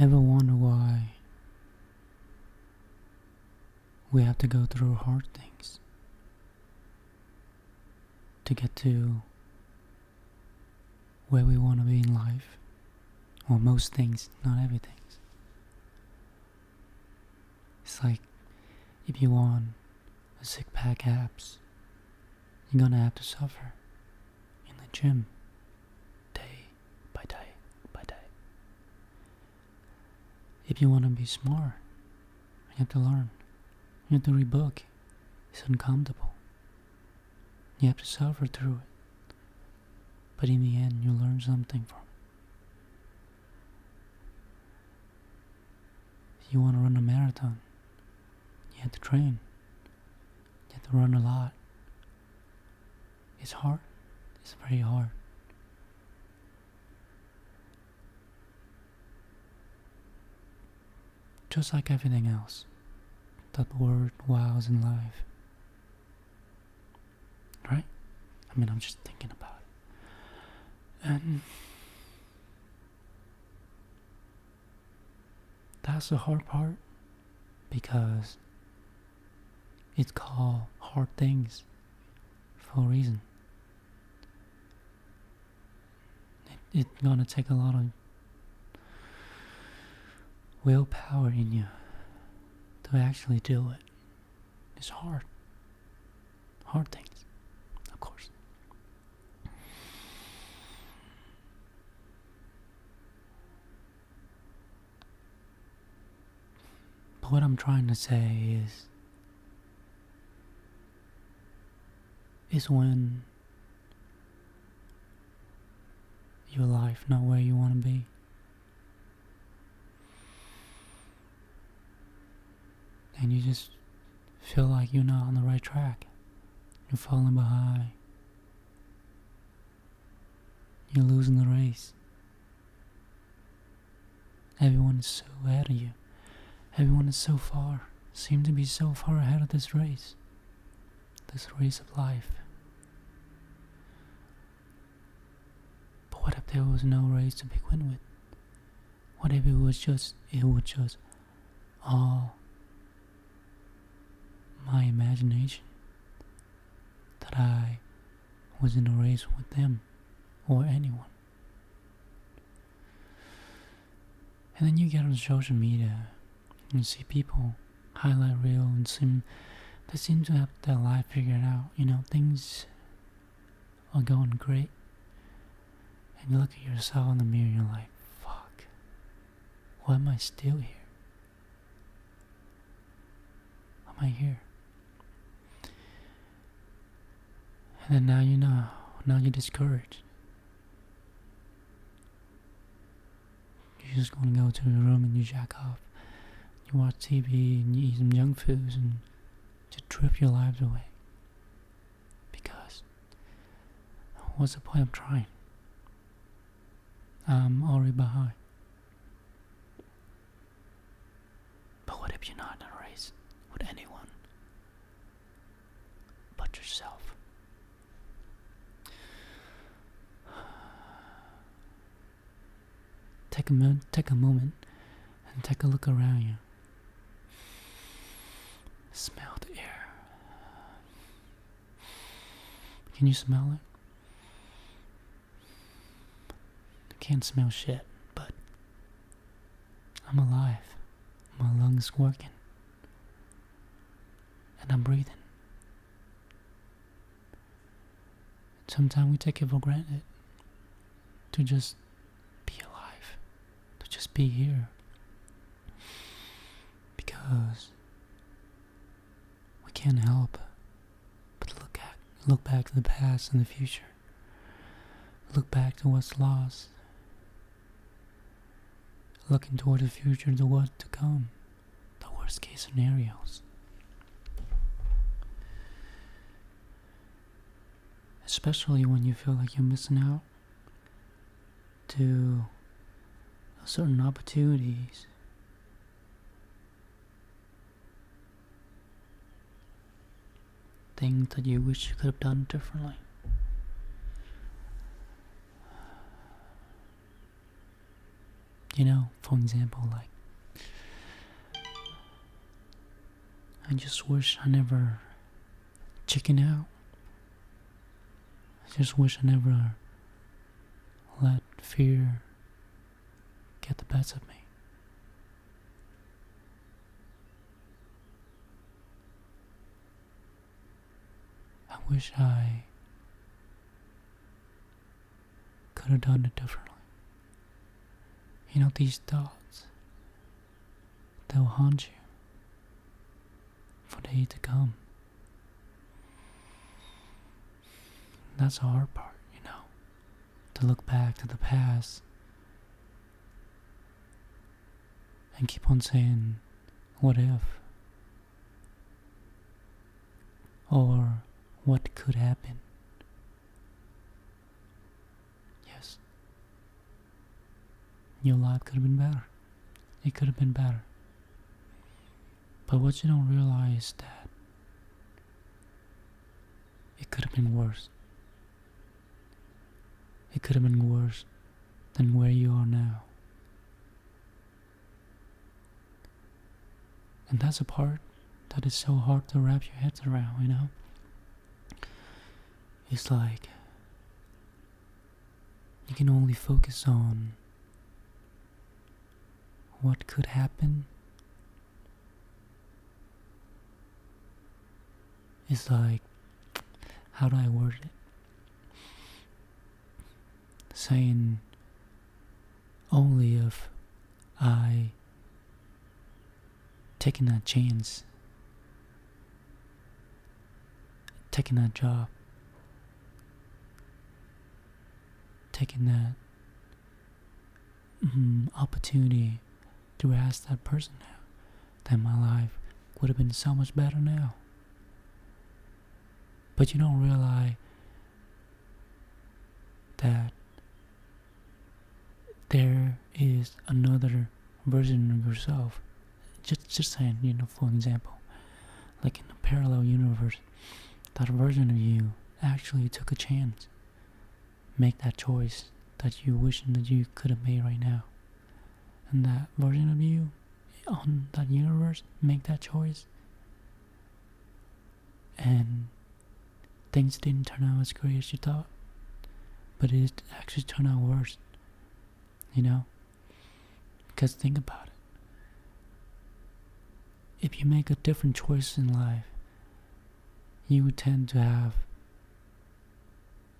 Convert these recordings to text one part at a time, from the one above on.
Ever wonder why we have to go through hard things to get to where we want to be in life? Or most things, not everything. It's like if you want a six-pack abs, you're gonna have to suffer in the gym day by day by day. If you want to be smart, you have to learn. You have to read book. It's uncomfortable. You have to suffer through it. But in the end, you learn something from it. If you want to run a marathon, you have to train. You have to run a lot. It's hard. It's very hard. Just like everything else that word wows in life. Right? I mean, I'm just thinking about it. And that's the hard part, because it's called hard things for a reason. It's gonna take a lot of willpower in you to actually do it. It's hard. Hard things, of course. But what I'm trying to say is when your life not where you want to be, and you just feel like you're not on the right track, you're falling behind, you're losing the race. Everyone is so ahead of you. Everyone is so far, seem to be so far ahead of this race of life. But what if there was no race to begin with? What if it was just all my imagination, that I was in a race with them or anyone? And then you get on social media and see people highlight reel and they seem to have their life figured out. Things are going great. And you look at yourself in the mirror and you're like, fuck, why am I still here? Why am I here? And then now you're discouraged. You're just gonna go to the room and you jack off. You watch TV and you eat some junk foods and just trip your lives away. Because what's the point of trying? I'm already behind. But what if you're not in a race with anyone but yourself? Take a moment and take a look around you. Smell the air. Can you smell it? I can't smell shit, but I'm alive. My lungs working. And I'm breathing. Sometimes we take it for granted to just be alive, to just be here. Because we can't help but look back to the past and the future. Look back to what's lost. Looking toward the future, the what to come, the worst case scenarios. Especially when you feel like you're missing out to certain opportunities. Things that you wish you could have done differently. For example, like, I just wish I never chicken out. I just wish I never let fear get the best of me. I wish I could have done it differently. These thoughts, they'll haunt you for days to come. That's the hard part, to look back to the past and keep on saying, what if? Or what could happen? Yes. Your life could have been better. It could have been better. But what you don't realize is that it could have been worse. It could have been worse than where you are now. And that's a part that is so hard to wrap your heads around, It's like you can only focus on what could happen. It's like, how do I word it? Saying only if I taking that chance, taking that job, taking that opportunity to ask that person out, then my life would have been so much better now. But you don't realize that there is another version of yourself. Just saying, for example, like in a parallel universe, that version of you actually took a chance. Make that choice that you wishing that you could have made right now. And that version of you on that universe make that choice. And things didn't turn out as great as you thought. But it actually turned out worse. Because think about it. If you make a different choice in life, you would tend to have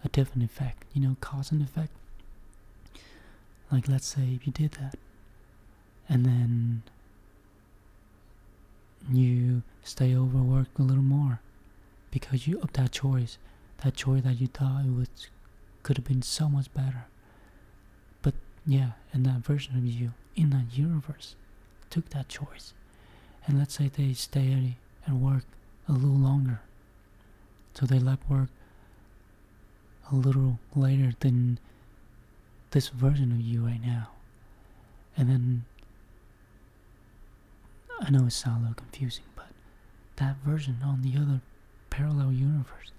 a different effect, cause and effect. Like, let's say if you did that, and then you stay overworked a little more because of that choice that you thought could have been so much better. But yeah, and that version of you in that universe took that choice. And let's say they stay at work a little longer. So they left work a little later than this version of you right now. And then, I know it sounds a little confusing, but that version on the other parallel universe,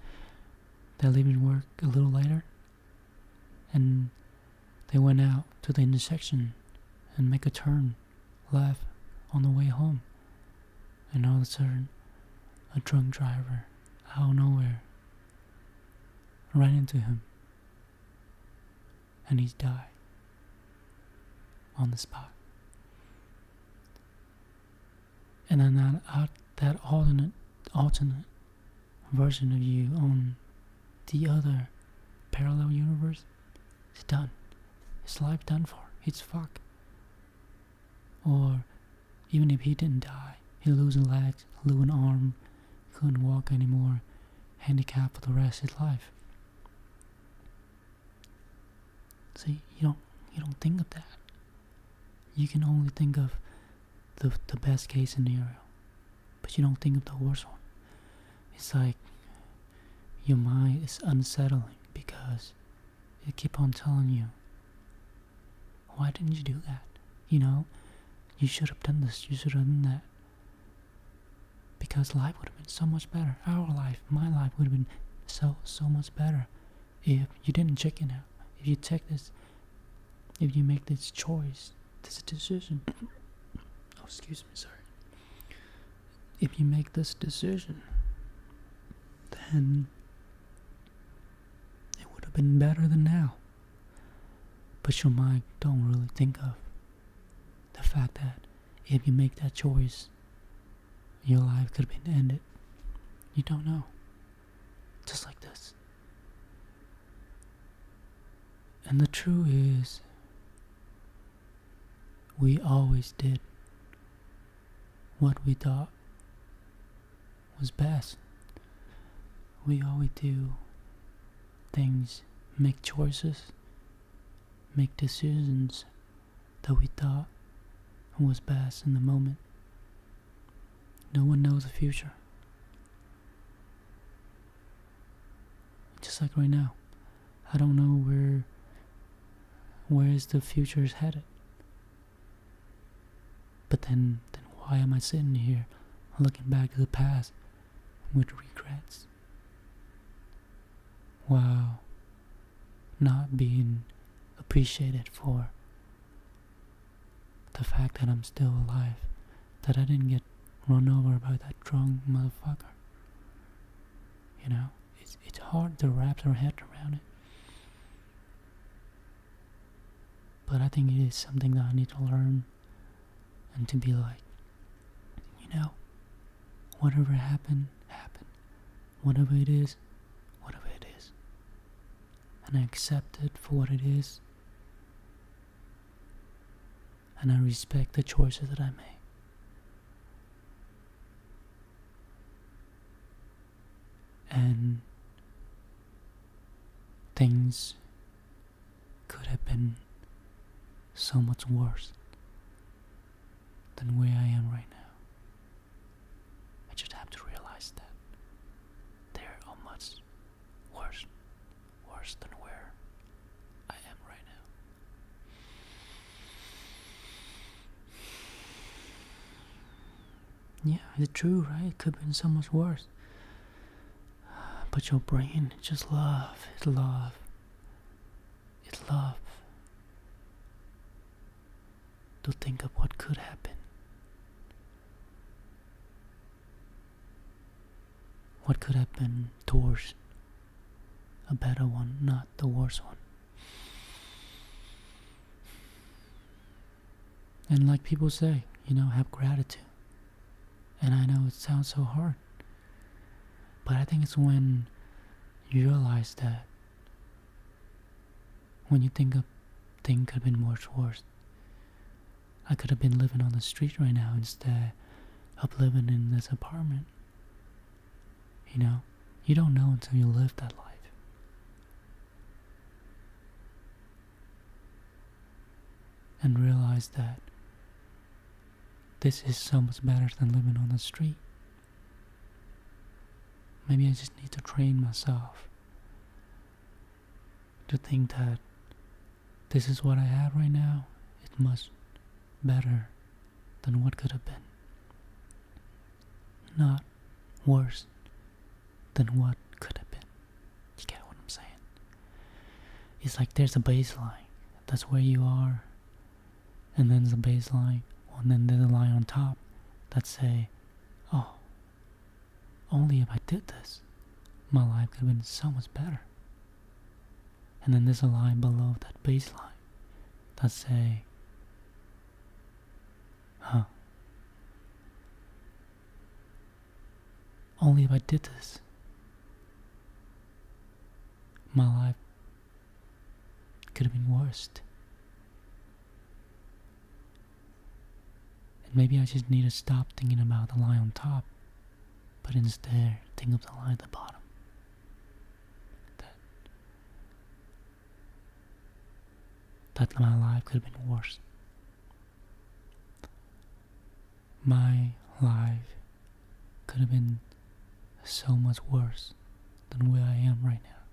they're leaving work a little later, and they went out to the intersection and make a turn left on the way home. And all of a sudden, a drunk driver out of nowhere ran into him, and he's died on the spot. And then that alternate version of you on the other parallel universe is done. His life done for. He's fucked. Or even if he didn't die, he lose a leg, lose an arm, couldn't walk anymore, handicapped for the rest of his life. See, you don't think of that. You can only think of the best case scenario, but you don't think of the worst one. It's like your mind is unsettling because it keep on telling you, why didn't you do that? You should have done this, you should have done that. Because life would have been so much better. Our life, my life would have been so much better if you didn't chicken out. If you make this choice this decision, oh, excuse me, sorry. If you make this decision, then it would have been better than now. But your mind don't really think of the fact that if you make that choice, your life could have been ended. You don't know. Just like this. And the truth is, we always did what we thought was best. We always do things, make choices, make decisions that we thought was best in the moment. No one knows the future. Just like right now, I don't know where is the future is headed. But then why am I sitting here looking back to the past with regrets? While not being appreciated for the fact that I'm still alive, that I didn't get run over by that drunk motherfucker. You know, it's hard to wrap our head around it. But I think it is something that I need to learn and to be like, you know, whatever happened, happened. Whatever it is, whatever it is. And I accept it for what it is. And I respect the choices that I made. And things could have been so much worse than where I am right now. I just have to realize that they're all much worse than where I am right now. Yeah, it's true, right? It could have been so much worse. But your brain just love to think of what could happen. What could have been towards a better one, not the worst one. And like people say, you know, have gratitude. And I know it sounds so hard, but I think it's when you realize that when you think of things could have been much worse. I could have been living on the street right now instead of living in this apartment. You know, you don't know until you live that life. And realize that this is so much better than living on the street. Maybe I just need to train myself to think that this is what I have right now. It's much better than what could have been. Not worse than what could have been. You get what I'm saying? It's like there's a baseline. That's where you are. And then there's a baseline. And then there's a line on top that say, oh, only if I did this, my life could have been so much better. And then there's a line below that baseline that say, only if I did this, my life could have been worse. And maybe I just need to stop thinking about the line on top, but instead think of the line at the bottom. That my life could have been worse. My life could have been so much worse than where I am right now.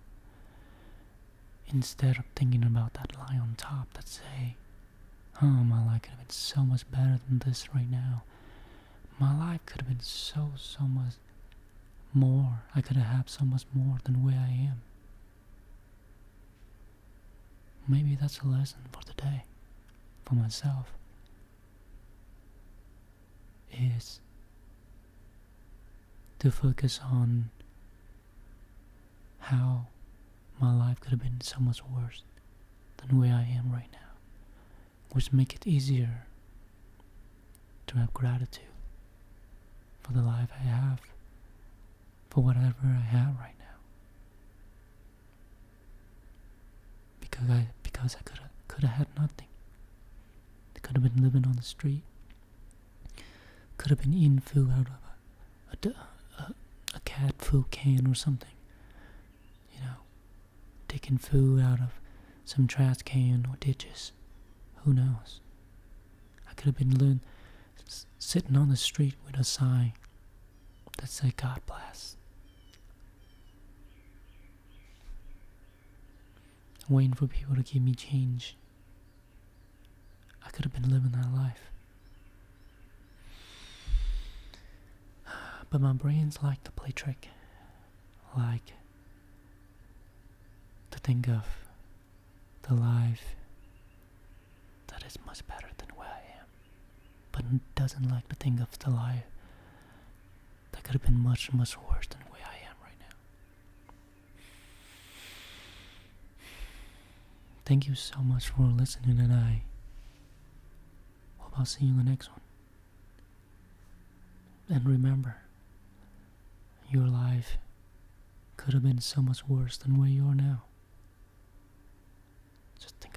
Instead of thinking about that line on top that say, oh, my life could have been so much better than this right now. My life could have been so much more. I could have had so much more than where I am. Maybe that's a lesson for the day, for myself is to focus on how my life could have been so much worse than where I am right now, which make it easier to have gratitude for the life I have, for whatever I have right now. Because I could have had nothing. I could have been living on the street. Could have been eating food out of a cat food can or something. You know, taking food out of some trash can or ditches. Who knows? I could have been sitting on the street with a sign that said God bless. Waiting for people to give me change. I could have been living that life. But my brains like to play trick. Like to think of the life that is much better than where I am. But doesn't like to think of the life that could have been much, much worse than where I am right now. Thank you so much for listening, and I hope I'll see you in the next one. And remember, your life could have been so much worse than where you are now. Just think